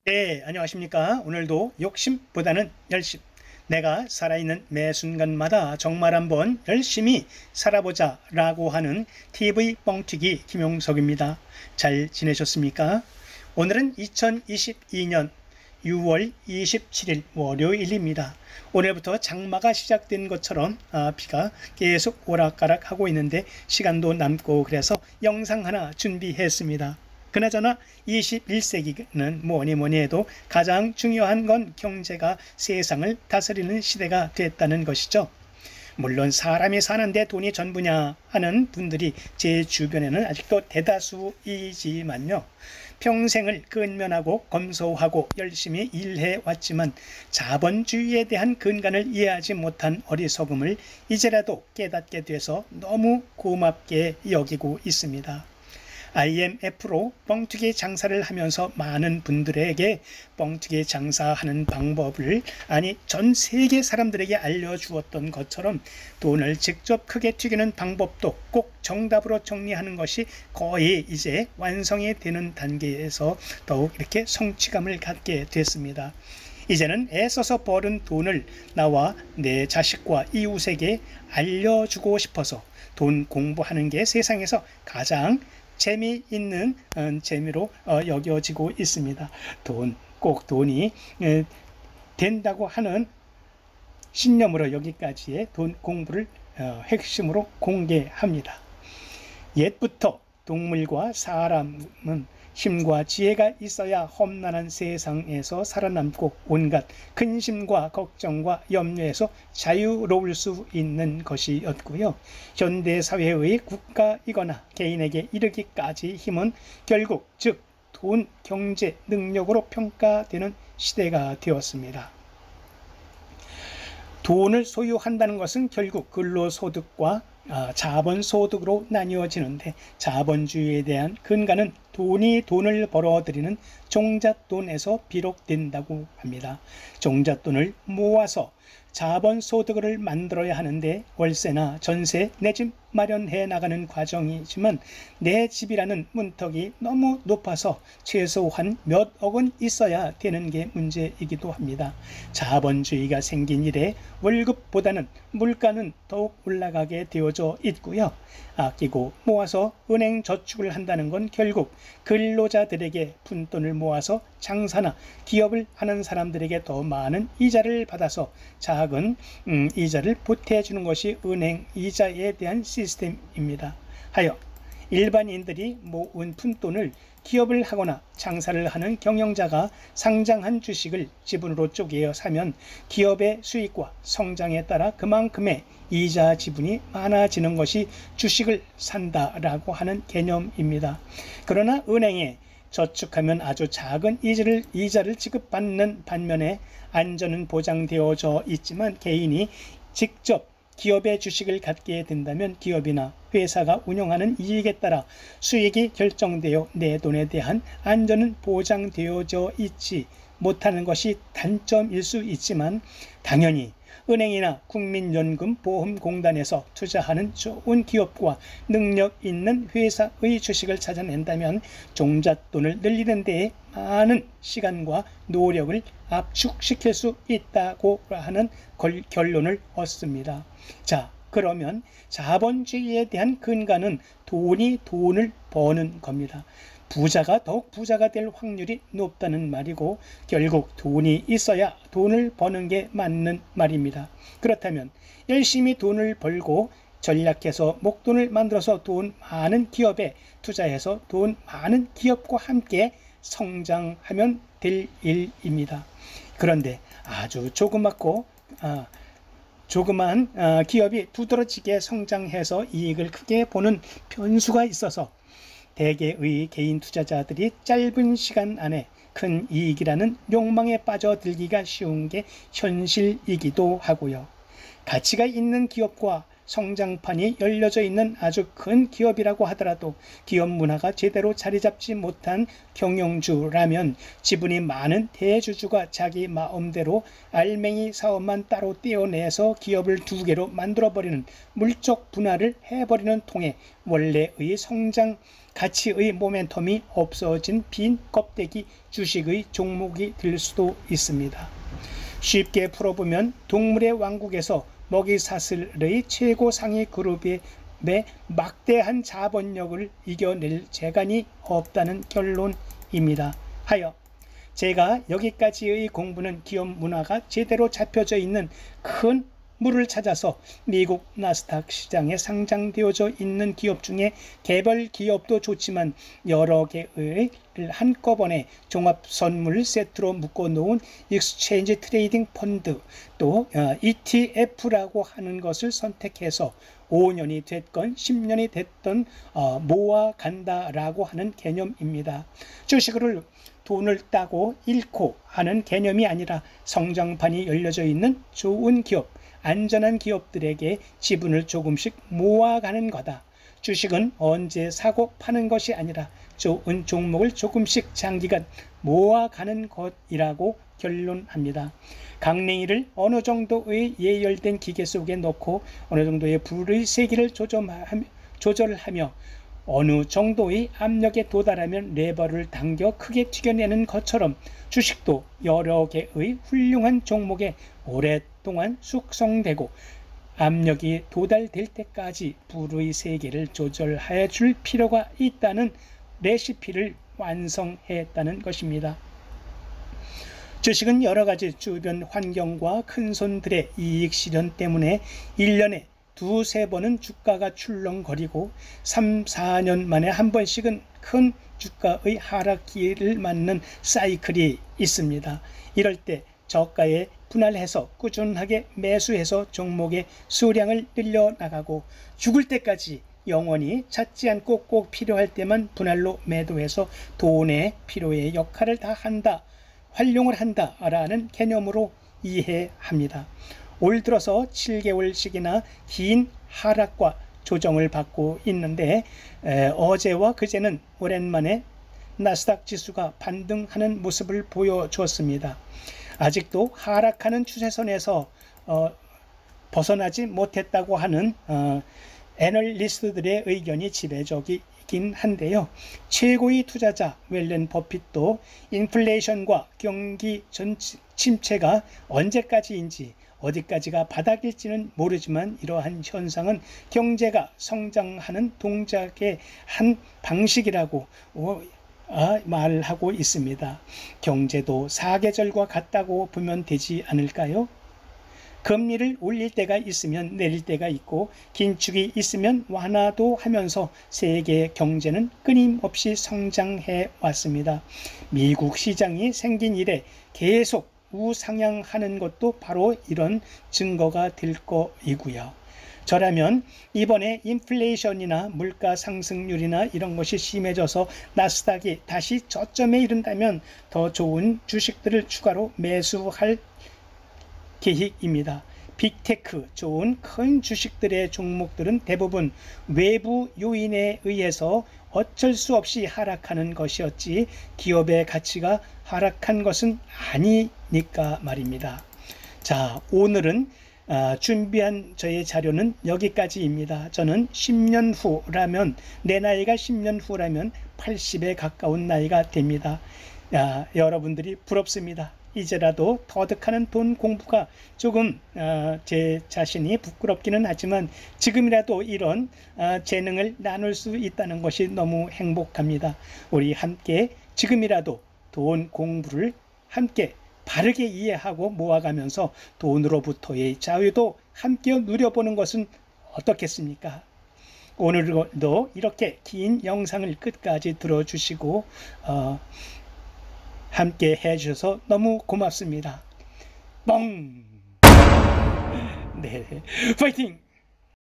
네, 안녕하십니까. 오늘도 욕심보다는 열심. 내가 살아있는 매 순간마다 정말 한번 열심히 살아보자 라고 하는 TV 뻥튀기 김용석입니다. 잘 지내셨습니까? 오늘은 2022년 6월 27일 월요일입니다. 오늘부터 장마가 시작된 것처럼 비가 계속 오락가락하고 있는데 시간도 남고 그래서 영상 하나 준비했습니다. 그나저나 21세기는 뭐니 해도 가장 중요한 건 경제가 세상을 다스리는 시대가 됐다는 것이죠. 물론 사람이 사는데 돈이 전부냐 하는 분들이 제 주변에는 아직도 대다수이지만요. 평생을 근면하고 검소하고 열심히 일해왔지만 자본주의에 대한 근간을 이해하지 못한 어리석음을 이제라도 깨닫게 돼서 너무 고맙게 여기고 있습니다. IMF로 뻥튀기 장사를 하면서 많은 분들에게 뻥튀기 장사하는 방법을 전 세계 사람들에게 알려주었던 것처럼 돈을 직접 크게 튀기는 방법도 꼭 정답으로 정리하는 것이 거의 이제 완성이 되는 단계에서 더욱 이렇게 성취감을 갖게 됐습니다. 이제는 애써서 벌은 돈을 나와 내 자식과 이웃에게 알려주고 싶어서 돈 공부하는 게 세상에서 가장 재미있는 재미로 여겨지고 있습니다. 꼭 돈이 된다고 하는 신념으로 여기까지의 돈 공부를 핵심으로 공개합니다. 옛부터 동물과 사람은 힘과 지혜가 있어야 험난한 세상에서 살아남고 온갖 근심과 걱정과 염려에서 자유로울 수 있는 것이었고요. 현대사회의 국가이거나 개인에게 이르기까지 힘은 결국 즉 돈, 경제, 능력으로 평가되는 시대가 되었습니다. 돈을 소유한다는 것은 결국 근로소득과 자본소득으로 나뉘어지는데 자본주의에 대한 근간은 돈이 돈을 벌어들이는 종잣돈에서 비롯된다고 합니다. 종잣돈을 모아서 자본소득을 만들어야 하는데 월세나 전세, 내 집 마련해 나가는 과정이지만 내 집이라는 문턱이 너무 높아서 최소한 몇 억은 있어야 되는 게 문제이기도 합니다. 자본주의가 생긴 이래 월급보다는 물가는 더욱 올라가게 되어져 있고요. 아끼고 모아서 은행 저축을 한다는 건 결국 근로자들에게 푼돈을 모아서 장사나 기업을 하는 사람들에게 더 많은 이자를 받아서 작은 이자를 보태주는 것이 은행 이자에 대한 시스템입니다. 하여 일반인들이 모은 푼돈을 기업을 하거나 장사를 하는 경영자가 상장한 주식을 지분으로 쪼개어 사면 기업의 수익과 성장에 따라 그만큼의 이자 지분이 많아지는 것이 주식을 산다라고 하는 개념입니다. 그러나 은행에 저축하면 아주 작은 이자를 지급받는 반면에 안전은 보장되어져 있지만 개인이 직접 기업의 주식을 갖게 된다면 기업이나 회사가 운영하는 이익에 따라 수익이 결정되어 내 돈에 대한 안전은 보장되어져 있지 못하는 것이 단점일 수 있지만 당연히 은행이나 국민연금보험공단에서 투자하는 좋은 기업과 능력 있는 회사의 주식을 찾아낸다면 종잣돈을 늘리는 데에 많은 시간과 노력을 압축시킬 수 있다고 하는 결론을 얻습니다. 자, 그러면 자본주의에 대한 근간은 돈이 돈을 버는 겁니다. 부자가 더욱 부자가 될 확률이 높다는 말이고 결국 돈이 있어야 돈을 버는 게 맞는 말입니다. 그렇다면 열심히 돈을 벌고 전략해서 목돈을 만들어서 돈 많은 기업에 투자해서 돈 많은 기업과 함께 성장하면 될 일입니다. 그런데 아주 조그만 기업이 두드러지게 성장해서 이익을 크게 보는 변수가 있어서 대개의 개인 투자자들이 짧은 시간 안에 큰 이익이라는 욕망에 빠져들기가 쉬운 게 현실이기도 하고요. 가치가 있는 기업과 성장판이 열려져 있는 아주 큰 기업이라고 하더라도 기업 문화가 제대로 자리 잡지 못한 경영주라면 지분이 많은 대주주가 자기 마음대로 알맹이 사업만 따로 떼어내서 기업을 두 개로 만들어버리는 물적 분할을 해버리는 통에 원래의 성장 가치의 모멘텀이 없어진 빈 껍데기 주식의 종목이 될 수도 있습니다. 쉽게 풀어보면 동물의 왕국에서 먹이사슬의 최고 상위 그룹의 막대한 자본력을 이겨낼 재간이 없다는 결론입니다. 하여 제가 여기까지의 공부는 기업 문화가 제대로 잡혀져 있는 큰 물을 찾아서 미국 나스닥 시장에 상장되어져 있는 기업 중에 개별 기업도 좋지만 여러 개의 한꺼번에 종합 선물 세트로 묶어 놓은 익스체인지 트레이딩 펀드 또 ETF라고 하는 것을 선택해서 5년이 됐건 10년이 됐던 모아간다라고 하는 개념입니다. 주식을 돈을 따고 잃고 하는 개념이 아니라 성장판이 열려져 있는 좋은 기업, 안전한 기업들에게 지분을 조금씩 모아가는 거다. 주식은 언제 사고 파는 것이 아니라 좋은 종목을 조금씩 장기간 모아가는 것이라고 결론합니다. 강냉이를 어느 정도의 예열된 기계 속에 넣고 어느 정도의 불의 세기를 조절하며 어느 정도의 압력에 도달하면 레버를 당겨 크게 튀겨내는 것처럼 주식도 여러 개의 훌륭한 종목에 오랫동안 숙성되고 압력이 도달될 때까지 불의 세기를 조절해 줄 필요가 있다는 레시피를 완성했다는 것입니다. 주식은 여러 가지 주변 환경과 큰손들의 이익 실현 때문에 1년에 두세 번은 주가가 출렁거리고 3, 4년 만에 한 번씩은 큰 주가의 하락기를 맞는 사이클이 있습니다. 이럴 때 저가에 분할해서 꾸준하게 매수해서 종목의 수량을 늘려나가고 죽을 때까지 영원히 찾지 않고 꼭 필요할 때만 분할로 매도해서 돈의 필요의 역할을 다 한다, 활용을 한다라는 개념으로 이해합니다. 올 들어서 7개월씩이나 긴 하락과 조정을 받고 있는데 어제와 그제는 오랜만에 나스닥 지수가 반등하는 모습을 보여주었습니다. 아직도 하락하는 추세선에서 벗어나지 못했다고 하는 애널리스트들의 의견이 지배적이긴 한데요. 최고의 투자자 웰렌 버핏도 인플레이션과 경기 침체가 언제까지인지 어디까지가 바닥일지는 모르지만 이러한 현상은 경제가 성장하는 동작의 한 방식이라고 말하고 있습니다. 경제도 사계절과 같다고 보면 되지 않을까요? 금리를 올릴 때가 있으면 내릴 때가 있고 긴축이 있으면 완화도 하면서 세계 경제는 끊임없이 성장해 왔습니다. 미국 시장이 생긴 이래 계속 우상향하는 것도 바로 이런 증거가 될 거이고요. 저라면 이번에 인플레이션이나 물가 상승률이나 이런 것이 심해져서 나스닥이 다시 저점에 이른다면 더 좋은 주식들을 추가로 매수할 계획입니다. 빅테크, 좋은 큰 주식들의 종목들은 대부분 외부 요인에 의해서 어쩔 수 없이 하락하는 것이었지 기업의 가치가 하락한 것은 아니니까 말입니다. 자, 오늘은 준비한 저의 자료는 여기까지입니다. 저는 10년 후라면 내 나이가 10년 후라면 80에 가까운 나이가 됩니다. 여러분들이 부럽습니다. 이제라도 터득하는 돈 공부가 조금 제 자신이 부끄럽기는 하지만 지금이라도 이런 재능을 나눌 수 있다는 것이 너무 행복합니다. 우리 함께 지금이라도 돈 공부를 함께 바르게 이해하고 모아가면서 돈으로부터의 자유도 함께 누려보는 것은 어떻겠습니까? 오늘도 이렇게 긴 영상을 끝까지 들어주시고 함께 해주셔서 너무 고맙습니다. 뻥! 네, 파이팅!